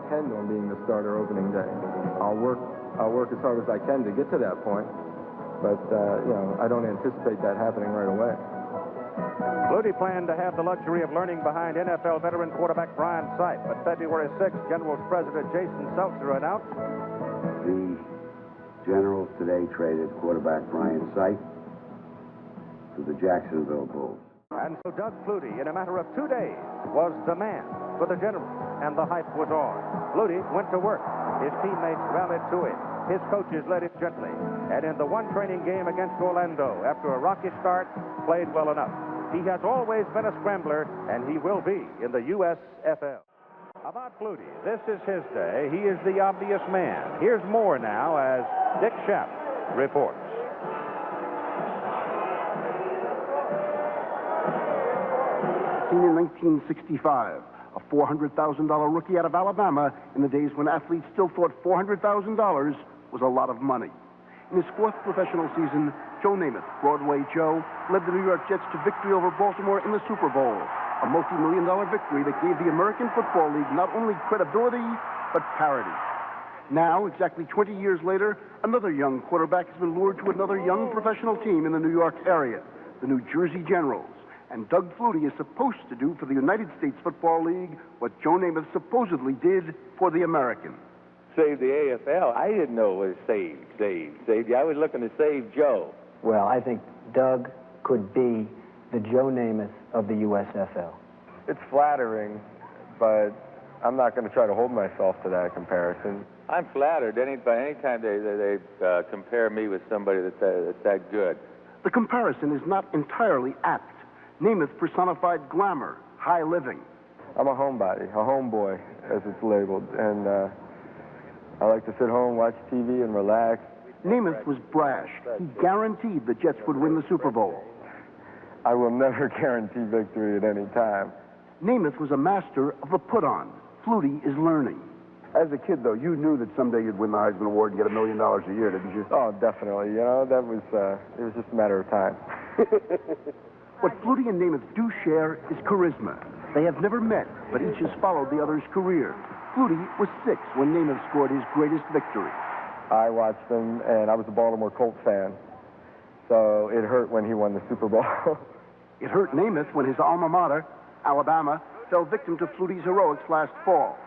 intend on being the starter opening day. I'll work as hard as I can to get to that point, but you know, I don't anticipate that happening right away. Flutie planned to have the luxury of learning behind NFL veteran quarterback Brian Sipe, but February 6th, Generals President Jason Seltzer announced the Generals today traded quarterback Brian Sipe to the Jacksonville Bulls. And so Doug Flutie, in a matter of 2 days, was the man for the Generals, and the hype was on. Flutie went to work. His teammates rallied to him. His coaches led him gently. And in the one training game against Orlando, after a rocky start, played well enough. He has always been a scrambler, and he will be in the USFL. About Flutie, this is his day. He is the obvious man. Here's more now as Dick Schapp reports. In 1965, a $400,000 rookie out of Alabama in the days when athletes still thought $400,000 was a lot of money. In his fourth professional season, Joe Namath, Broadway Joe, led the New York Jets to victory over Baltimore in the Super Bowl, a multi-million-dollar victory that gave the American Football League not only credibility, but parity. Now, exactly 20 years later, another young quarterback has been lured to another young professional team in the New York area, the New Jersey Generals. And Doug Flutie is supposed to do for the United States Football League what Joe Namath supposedly did for the American. Save the AFL. I didn't know it was save. I was looking to save Joe. Well, I think Doug could be the Joe Namath of the USFL. It's flattering, but I'm not going to try to hold myself to that comparison. I'm flattered any time they compare me with somebody that's that good. The comparison is not entirely apt. Namath personified glamour, high living. I'm a homebody, a homeboy, as it's labeled, and I like to sit home, watch TV, and relax. Namath was brash. He guaranteed the Jets would win the Super Bowl. I will never guarantee victory at any time. Namath was a master of the put-on. Flutie is learning. As a kid, though, you knew that someday you'd win the Heisman Award and get $1 million a year, didn't you? Oh, definitely. You know, that was, it was just a matter of time. What Flutie and Namath do share is charisma. They have never met, but each has followed the other's career. Flutie was 6 when Namath scored his greatest victory. I watched him, and I was a Baltimore Colts fan, so it hurt when he won the Super Bowl. It hurt Namath when his alma mater, Alabama, fell victim to Flutie's heroics last fall.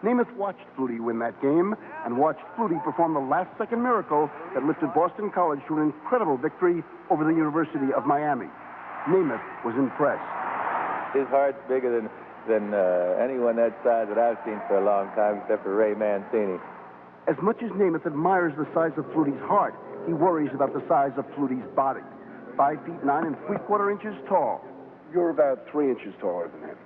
Namath watched Flutie win that game and watched Flutie perform the last-second miracle that lifted Boston College to an incredible victory over the University of Miami. Namath was impressed. His heart's bigger than anyone that size that I've seen for a long time, except for Ray Mancini. As much as Namath admires the size of Flutie's heart, he worries about the size of Flutie's body. 5 feet 9 3/4 inches tall. You're about 3 inches taller than him.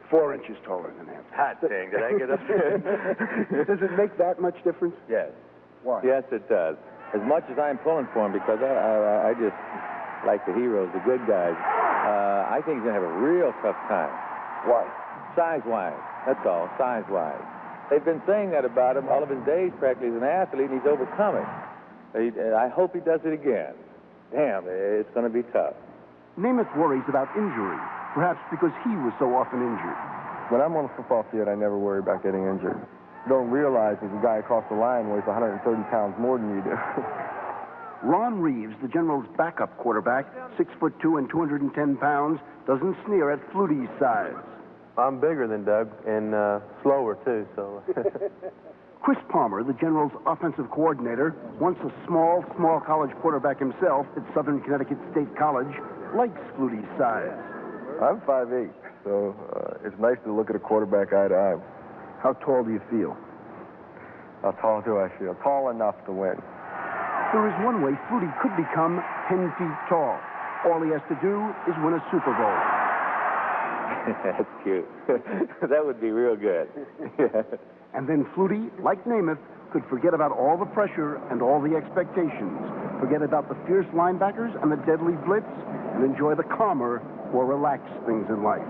4 inches taller than him. Hot dang, did I get up there? Does it make that much difference? Yes. Why? Yes, it does. As much as I'm pulling for him, because I just like the heroes, the good guys, I think he's going to have a real tough time. Why? Size-wise. That's all, size-wise. They've been saying that about him all of his days, practically, as an athlete, and he's overcome it. I hope he does it again. Damn, it's going to be tough. Namath worries about injury, perhaps because he was so often injured. When I'm on the football field, I never worry about getting injured. Don't realize that the guy across the line weighs 130 pounds more than you do. Ron Reeves, the General's backup quarterback, 6'2" and 210 pounds, doesn't sneer at Flutie's size. I'm bigger than Doug and slower, too, so... Chris Palmer, the General's offensive coordinator, once a small college quarterback himself at Southern Connecticut State College, likes Flutie's size. I'm 5'8", so it's nice to look at a quarterback eye to eye. How tall do you feel? How tall do I feel? Tall enough to win. There is one way Flutie could become 10 feet tall. All he has to do is win a Super Bowl. That's cute. That would be real good. And then Flutie, like Namath, could forget about all the pressure and all the expectations, forget about the fierce linebackers and the deadly blitz, and enjoy the calmer, more relaxed things in life.